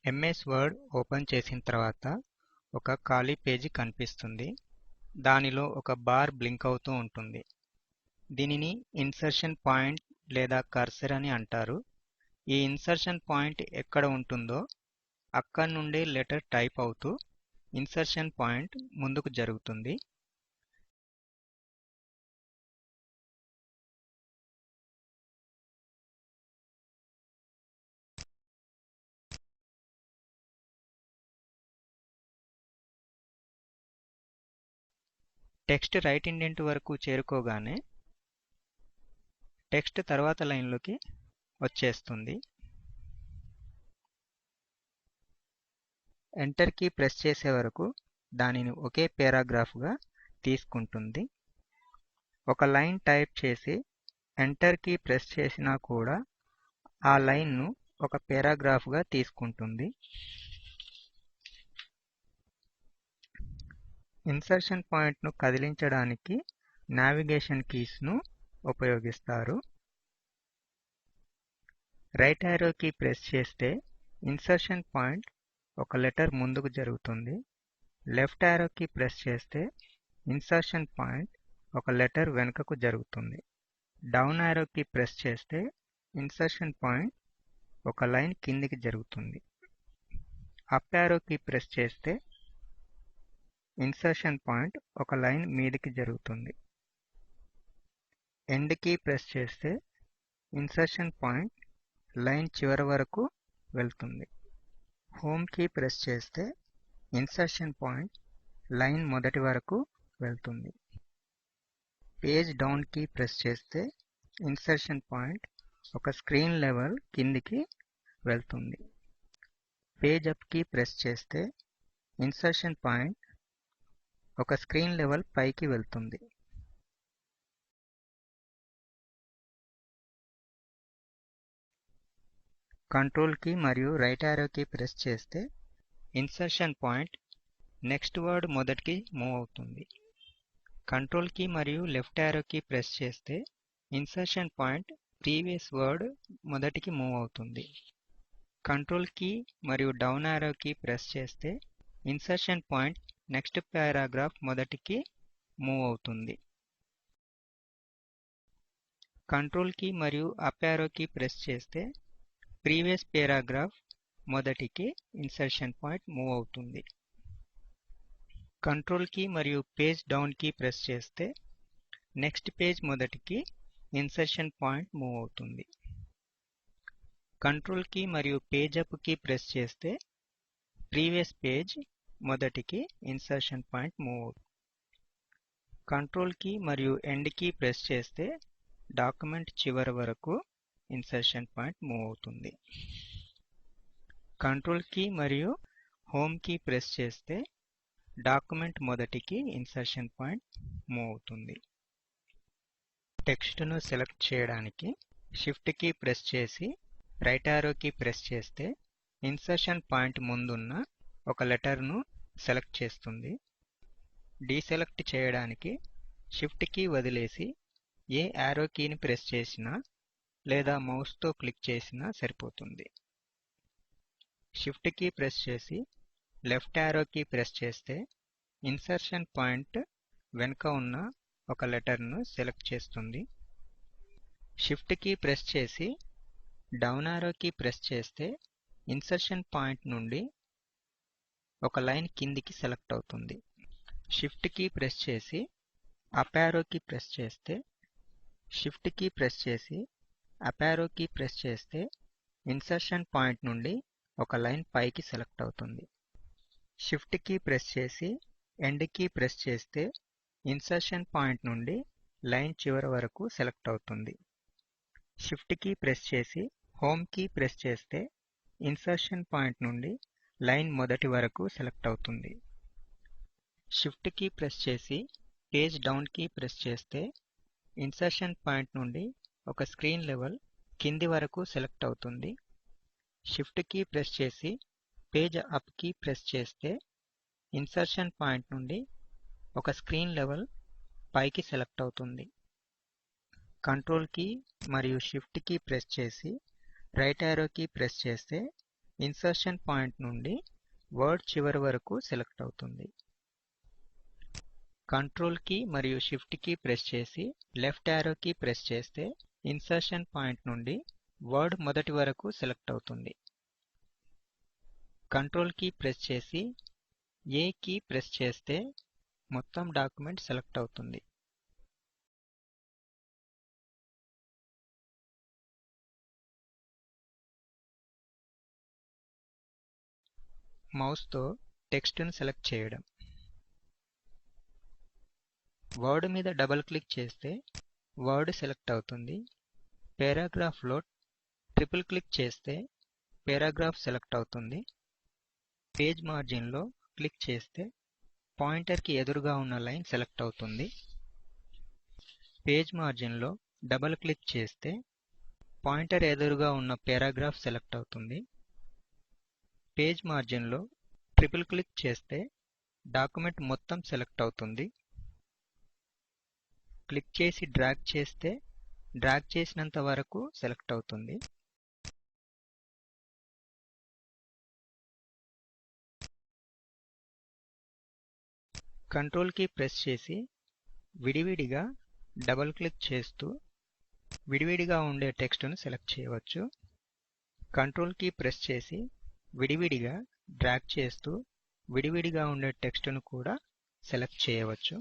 MS word open చేసిన తర్వాత ఒక ఖాళీ పేజీ కనిపిస్తుంది. దానిలో ఒక బార్ బ్లింక్ అవుతూ ఉంటుంది. దీనిని ఇన్సర్షన్ పాయింట్ లేదా కర్సర్ అని అంటారు. ఈ ఇన్సర్షన్ పాయింట్ ఎక్కడ ఉంటుందో అక్కడి నుండి లెటర్ టైప్ అవుతూ ఇన్సర్షన్ పాయింట్ ముందుకు జరుగుతుంది. టెక్స్ట్ రైట్ ఇండెంట్ వరకు చేరుకోగానే టెక్స్ట్ తర్వాత లైన్లోకి వచ్చేస్తుంది. ఎంటర్ కీ ప్రెస్ చేసే వరకు దానిని ఒకే పేరాగ్రాఫ్గా తీసుకుంటుంది. ఒక లైన్ టైప్ చేసి ఎంటర్ కీ ప్రెస్ చేసినా కూడా ఆ లైన్ను ఒక పేరాగ్రాఫ్గా తీసుకుంటుంది. ఇన్సర్షన్ పాయింట్ను కదిలించడానికి నావిగేషన్ కీస్ను ఉపయోగిస్తారు. రైట్ యారో కీ ప్రెస్ చేస్తే ఇన్సర్షన్ పాయింట్ ఒక లెటర్ ముందుకు జరుగుతుంది. లెఫ్ట్ యారో కీ ప్రెస్ చేస్తే ఇన్సర్షన్ పాయింట్ ఒక లెటర్ వెనుకకు జరుగుతుంది. డౌన్ యారో కీ ప్రెస్ చేస్తే ఇన్సర్షన్ పాయింట్ ఒక లైన్ కిందికి జరుగుతుంది. అప్ యారో కీ ప్రెస్ చేస్తే ఇన్సర్షన్ పాయింట్ ఒక లైన్ మీదికి జరుగుతుంది. ఎండ్ కీ ప్రెస్ చేస్తే ఇన్సర్షన్ పాయింట్ లైన్ చివరి వరకు వెళ్తుంది. హోమ్ కీ ప్రెస్ చేస్తే ఇన్సర్షన్ పాయింట్ లైన్ మొదటి వరకు వెళ్తుంది. పేజ్ డౌన్ కీ ప్రెస్ చేస్తే ఇన్సర్షన్ పాయింట్ ఒక స్క్రీన్ లెవెల్ కిందికి వెళ్తుంది. పేజ్ అప్ కీ ప్రెస్ చేస్తే ఇన్సర్షన్ పాయింట్ ఒక స్క్రీన్ లెవెల్ పైకి వెళ్తుంది. కంట్రోల్ కీ మరియు రైట్ యారో కీ ప్రెస్ చేస్తే ఇన్సర్షన్ పాయింట్ నెక్స్ట్ వర్డ్ మొదటికి మూవ్ అవుతుంది. కంట్రోల్ కీ మరియు లెఫ్ట్ యారో కీ ప్రెస్ చేస్తే ఇన్సర్షన్ పాయింట్ ప్రీవియస్ వర్డ్ మొదటికి మూవ్ అవుతుంది. కంట్రోల్ కీ మరియు డౌన్ యారో కీ ప్రెస్ చేస్తే ఇన్సర్షన్ పాయింట్ నెక్స్ట్ పారాగ్రాఫ్ మొదటికి మూవ్ అవుతుంది. కంట్రోల్ కీ మరియు అప్ యారో కీ ప్రెస్ చేస్తే ప్రీవియస్ పారాగ్రాఫ్ మొదటికి ఇన్సర్షన్ పాయింట్ మూవ్ అవుతుంది. కంట్రోల్ కీ మరియు పేజ్ డౌన్ కీ ప్రెస్ చేస్తే నెక్స్ట్ పేజ్ మొదటికి ఇన్సర్షన్ పాయింట్ మూవ్ అవుతుంది. కంట్రోల్ కీ మరియు పేజ్ అప్ కీ ప్రెస్ చేస్తే ప్రీవియస్ పేజ్ మొదటికి ఇన్సర్షన్ పాయింట్ మూవ్ అవుతుంది. కంట్రోల్ కీ మరియు ఎండ్ కీ ప్రెస్ చేస్తే డాక్యుమెంట్ చివరి వరకు ఇన్సర్షన్ పాయింట్ మూవ్ అవుతుంది. కంట్రోల్ కీ మరియు హోమ్ కీ ప్రెస్ చేస్తే డాక్యుమెంట్ మొదటికి ఇన్సర్షన్ పాయింట్ మూవ్ అవుతుంది. టెక్స్ట్ను సెలెక్ట్ చేయడానికి షిఫ్ట్ కీ ప్రెస్ చేసి రైట్ యారో కీ ప్రెస్ చేస్తే ఇన్సర్షన్ పాయింట్ ముందున్న ఒక లెటర్ను సెలెక్ట్ చేస్తుంది. డీసెలెక్ట్ చేయడానికి షిఫ్ట్ కీ వదిలేసి ఏ యారో కీని ప్రెస్ చేసినా లేదా మౌస్తో క్లిక్ చేసినా సరిపోతుంది. షిఫ్ట్ కీ ప్రెస్ చేసి లెఫ్ట్ యారో కీ ప్రెస్ చేస్తే ఇన్సర్షన్ పాయింట్ వెనుక ఉన్న ఒక లెటర్ను సెలెక్ట్ చేస్తుంది. షిఫ్ట్ కీ ప్రెస్ చేసి డౌన్ యారో కీ ప్రెస్ చేస్తే ఇన్సర్షన్ పాయింట్ నుండి ఒక లైన్ కిందికి సెలెక్ట్ అవుతుంది. షిఫ్ట్ కీ ప్రెస్ చేసి అప్ యారో కీ ప్రెస్ చేస్తే షిఫ్ట్ కీ ప్రెస్ చేసి అప్ యారో కీ ప్రెస్ చేస్తే ఇన్సర్షన్ పాయింట్ నుండి ఒక లైన్ పైకి సెలెక్ట్ అవుతుంది. షిఫ్ట్ కీ ప్రెస్ చేసి ఎండ్ కీ ప్రెస్ చేస్తే ఇన్సర్షన్ పాయింట్ నుండి లైన్ చివరి వరకు సెలెక్ట్ అవుతుంది. షిఫ్ట్ కీ ప్రెస్ చేసి హోమ్ కీ ప్రెస్ చేస్తే ఇన్సర్షన్ పాయింట్ నుండి లైన్ మొదటి వరకు సెలెక్ట్ అవుతుంది. షిఫ్ట్ కీ ప్రెస్ చేసి పేజ్ డౌన్ కీ ప్రెస్ చేస్తే ఇన్సర్షన్ పాయింట్ నుండి ఒక స్క్రీన్ లెవెల్ కింది వరకు సెలెక్ట్ అవుతుంది. షిఫ్ట్ కీ ప్రెస్ చేసి పేజ్ అప్ కీ ప్రెస్ చేస్తే ఇన్సర్షన్ పాయింట్ నుండి ఒక స్క్రీన్ లెవెల్ పైకి సెలెక్ట్ అవుతుంది. కంట్రోల్ కీ మరియు షిఫ్ట్ కీ ప్రెస్ చేసి రైట్ యారో కీ ప్రెస్ చేస్తే ఇన్సర్షన్ పాయింట్ నుండి వర్డ్ చివరి వరకు సెలెక్ట్ అవుతుంది. కంట్రోల్ కీ మరియు షిఫ్ట్ కీ ప్రెస్ చేసి లెఫ్ట్ యారో కీ ప్రెస్ చేస్తే ఇన్సర్షన్ పాయింట్ నుండి వర్డ్ మొదటి వరకు సెలెక్ట్ అవుతుంది. కంట్రోల్ కీ ప్రెస్ చేసి ఏ కీ ప్రెస్ చేస్తే మొత్తం డాక్యుమెంట్ సెలెక్ట్ అవుతుంది. మౌస్తో టెక్స్ట్ను సెలెక్ట్ చేయడం. వర్డ్ మీద డబుల్ క్లిక్ చేస్తే వర్డ్ సెలెక్ట్ అవుతుంది. పారాగ్రాఫ్లో ట్రిపుల్ క్లిక్ చేస్తే పారాగ్రాఫ్ సెలెక్ట్ అవుతుంది. పేజ్ మార్జిన్లో క్లిక్ చేస్తే పాయింటర్కి ఎదురుగా ఉన్న లైన్ సెలెక్ట్ అవుతుంది. పేజ్ మార్జిన్లో డబుల్ క్లిక్ చేస్తే పాయింటర్ ఎదురుగా ఉన్న పారాగ్రాఫ్ సెలెక్ట్ అవుతుంది. పేజ్ మార్జిన్లో ట్రిపుల్ క్లిక్ చేస్తే డాక్యుమెంట్ మొత్తం సెలెక్ట్ అవుతుంది. క్లిక్ చేసి డ్రాగ్ చేస్తే డ్రాగ్ చేసినంత వరకు సెలెక్ట్ అవుతుంది. కంట్రోల్ కీ ప్రెస్ చేసి విడివిడిగా డబుల్ క్లిక్ చేస్తూ విడివిడిగా ఉండే టెక్స్ట్ను సెలెక్ట్ చేయవచ్చు. కంట్రోల్ కీ ప్రెస్ చేసి విడివిడిగా డ్రాగ్ చేస్తూ విడివిడిగా ఉండే టెక్స్ట్ను కూడా సెలెక్ట్ చేయవచ్చు.